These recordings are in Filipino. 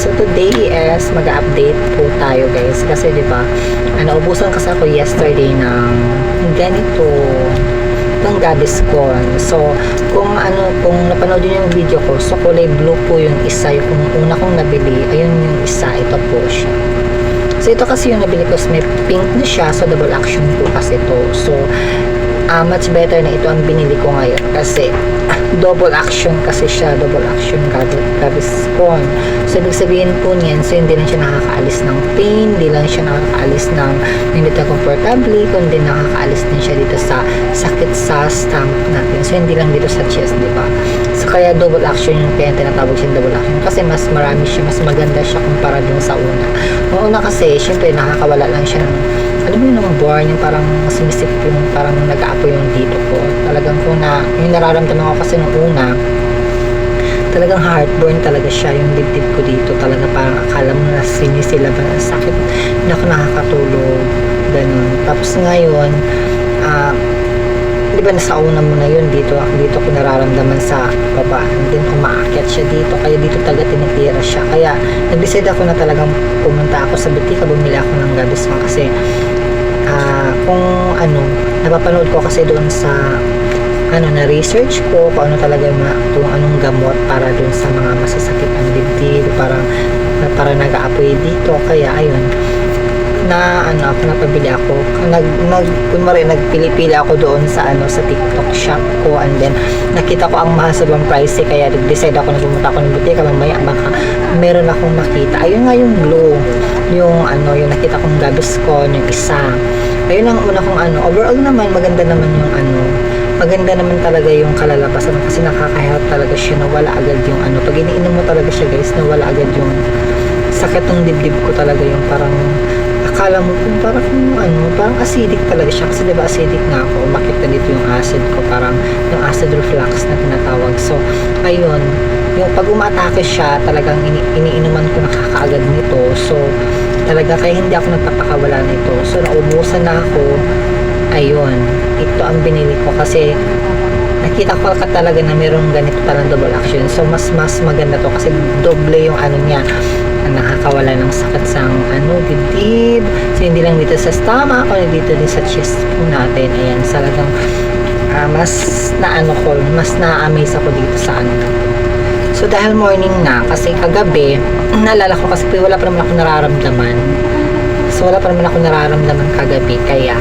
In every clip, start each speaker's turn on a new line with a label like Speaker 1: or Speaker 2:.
Speaker 1: So today is mag-update po tayo guys kasi 'di ba? Naubusan kasi ako yesterday ng ganito ng Gaviscon. So kung napanood niyo yung video ko, so kulay blue po yung isa, yung una kong nabili, ayun yung isa, ito po siya. So ito kasi yung nabili ko, may pink na siya, so double action po kasi ito. So much better na ito ang binili ko ngayon kasi double action kasi siya, double action Gaviscon. So ibig sabihin po niyan, so hindi lang siya nakakaalis ng pain, hindi lang siya nakakaalis ng hindi na comfortably, kundi nakakaalis din siya dito sa sakit sa stomach natin. So hindi lang dito sa chest, di ba? So kaya double action yung kaya tinatawag siyang double action kasi mas marami siya, mas maganda siya kumpara dun sa una. Yung una kasi, syempre nakakawala lang siya ng alam mo yung born, yung parang sumisip yung parang nag-aapoy yung dito ko. Talagang kung yung nararamdaman ko kasi nung una, talagang heartburn talaga siya, yung dibdib ko dito. Talaga parang akala mo na sinisilaban ang sakit. Hindi ako nakakatulog. Ganun. Tapos ngayon, di ba nasa una mo na yun, dito ko nararamdaman sa baba. And then umaakyat siya dito, kaya dito talaga tinitira siya. Kaya nag-decide ako na talagang pumunta ako sa butika, bumili ako ng Gaviscon kasi kung napapanood ko kasi doon sa na research ko kung ano talaga kung anong gamot para doon sa mga masasakit ang dibdib, para nag-aapoy dito. Kaya ayun, napabili ako. Kunwari, nagpili-pili ako doon sa sa TikTok shop ko, and then nakita ko ang mahal sobrang pricey, kaya nag-decide ako na pumunta ako ng butika, mamaya baka meron akong makita. Ayun nga yung blue, yung nakita kong Gaviscon, yung isa. Ayun ang una kong overall naman, maganda naman yung maganda naman talaga yung kalalabasan kasi nakaka-help talaga siya, nawala agad yung pag iniinom mo talaga siya guys, nawala agad yung sakit ng dibdib ko talaga, yung parang akala mo kung parang acidic talaga siya kasi diba acidic nga ako, umakit na dito yung acid ko, parang yung acid reflux na tinatawag. So ayun, yung pag umatake siya talagang iniinuman ko nakakaagad nito, so talaga kaya hindi ako nagpapakawala nito. So naubusan na ako. Ayun, ito ang binili ko kasi nakita ko talaga na mayroong ganito talang double action. So mas maganda to kasi doble yung niya, nakakawala ng sakit sa dibdib. So hindi lang dito sa stomach, kundi dito din sa chest po natin. Ayan, talagang mas mas na-amaze ako dito sa So dahil morning na, kasi kagabi naalala ko kasi wala pa naman ako nararamdaman. So wala pa naman ako nararamdaman kagabi, kaya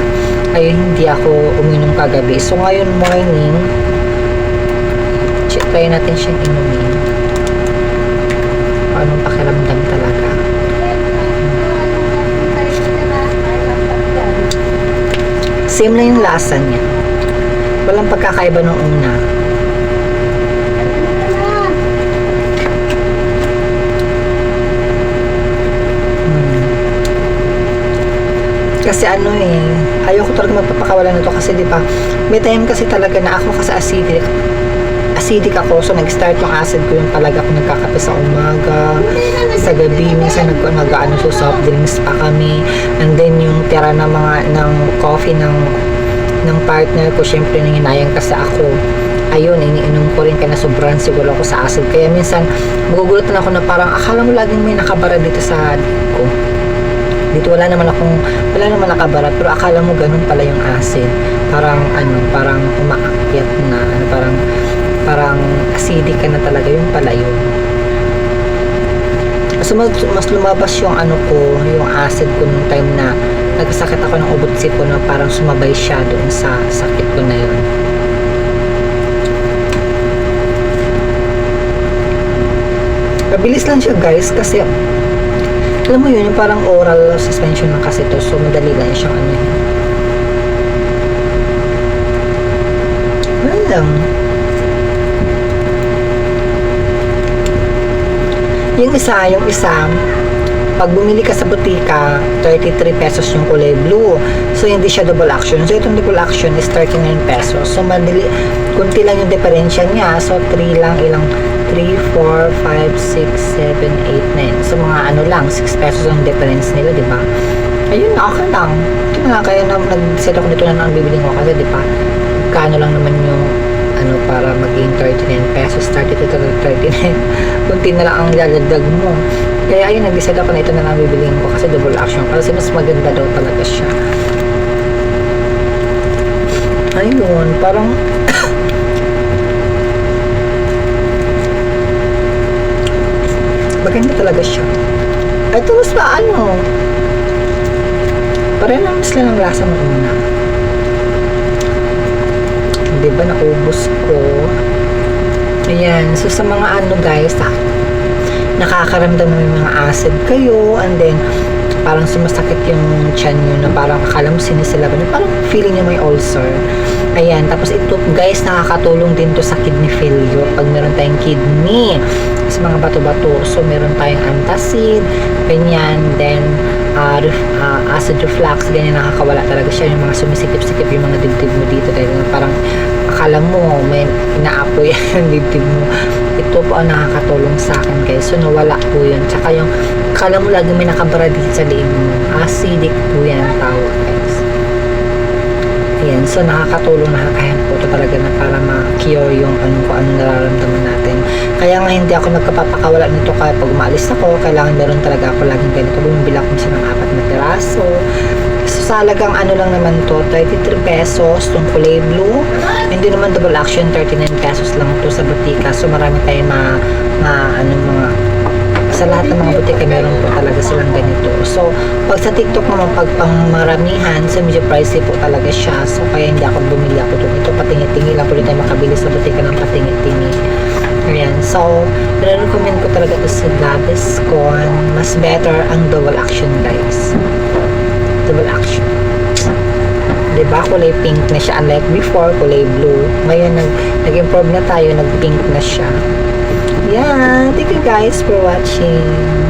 Speaker 1: ayun, hindi ako uminom kagabi. So ngayon morning, try natin siyang inumin. Anong pakiramdam talaga. Same lang yung lasa niya. Walang pagkakaiba ng una. Kasi ayoko talaga magpapakawala nito kasi di ba may time kasi talaga na ako kasi acidic ako, so nag-start yung acid ko, yung talaga ako nagkakape sa umaga, sa gabi minsan nag-ano so soft drinks pa kami, and then yung tira ng coffee ng partner ko, syempre nanginayang kasi ako, ayun, iniinom ko rin kaya sobrang siguro ako sa acid, kaya minsan magugulutan ako na parang akala mo laging may nakabara dito sa ko. Dito wala naman nakabara, pero akala mo ganun pala yung acid. Parang umaakyat na, parang acidic ka na talaga, yung pala yun. So mas lumabas yung yung acid ko nung time na nagsakit ako ng ubot sipon, na parang sumabay siya doon sa sakit ko na yun. Mabilis lang siya guys kasi alam mo yun, yung parang oral suspension lang kasi to, so madali lang siyang lang. Yung isa, pag bumili ka sa butika, 33 pesos yung kulay blue. So hindi siya double action. So itong double action is 39 pesos. So madali, kunti lang yung diferensya niya. So 3 lang, 3, 4, 5, 6, 7, 8, 9. So mga lang, 6 pesos ang difference nila, di ba? Ayun na, okay lang. Ito na, kaya nag-set ako nito na ang bibiling ko kasi, di ba? Kano lang naman yung ano para maging 39 pesos, 32 to 39. Kunti na lang ang lalagdag mo. Kaya ayun, nag-decide ako na ito na lang bibiliin ko kasi double action. Kasi mas maganda daw talaga siya. Ayun, parang maganda talaga siya. Ito mas paano? Pareho naman sila ng lasa ng una. Diba, naubos ko. Ayan. So, sa mga ano guys, nakakaramdam mo yung mga acid kayo, and then, parang sumasakit yung tiyan nyo na parang akala mo sinisilaban nyo, parang feeling nyo may ulcer. Ayan. Tapos ito, guys, nakakatulong din to sa kidney failure. Pag meron tayong kidney, sa mga bato-bato. So, meron tayong antacid, ganyan, then, acid reflux, ganyan, nakakawala talaga siya. Yung mga sumisikip-sikip yung mga dibdib mo dito dahil parang akala mo may inaapoy yung dibdib mo. Ito po ang nakakatulong sa akin guys. So nawala po yun. Tsaka yung akala mo lagi may nakabara dito sa liig mo. Acidic po yan ang tawag guys. Ayan. So nakakatulong, nakakayan po ito talaga na para ma-cure yung kung anong nararamdaman natin. Kaya nga hindi ako nagkapapakawala nito kaya pag umaalis ako, kailangan meron talaga ako laging ganito. Bumibila ko siya ng 4 na piraso. So sa halagang ano lang naman to, 33 pesos itong kulay blue. Hindi naman double action, 39 pesos lang to sa butika. So marami tayong mga sa lahat ng mga butika meron po talaga silang ganito. So pag sa TikTok naman, pag pangmaramihan, so medyo pricey po talaga siya. So kaya hindi ako bumili ako doon. Ito patingi-tingi lang po rin tayo makabili sa butika ng patingi-tingi. Ayan. So, recommend ko talaga ito sa Gaviscon. Mas better ang double action guys. Double action. Diba? Kulay pink na siya. Unlike before, kulay blue. Ngayon, nag-improve na tayo. Nag-pink na siya. Yeah. Thank you guys for watching.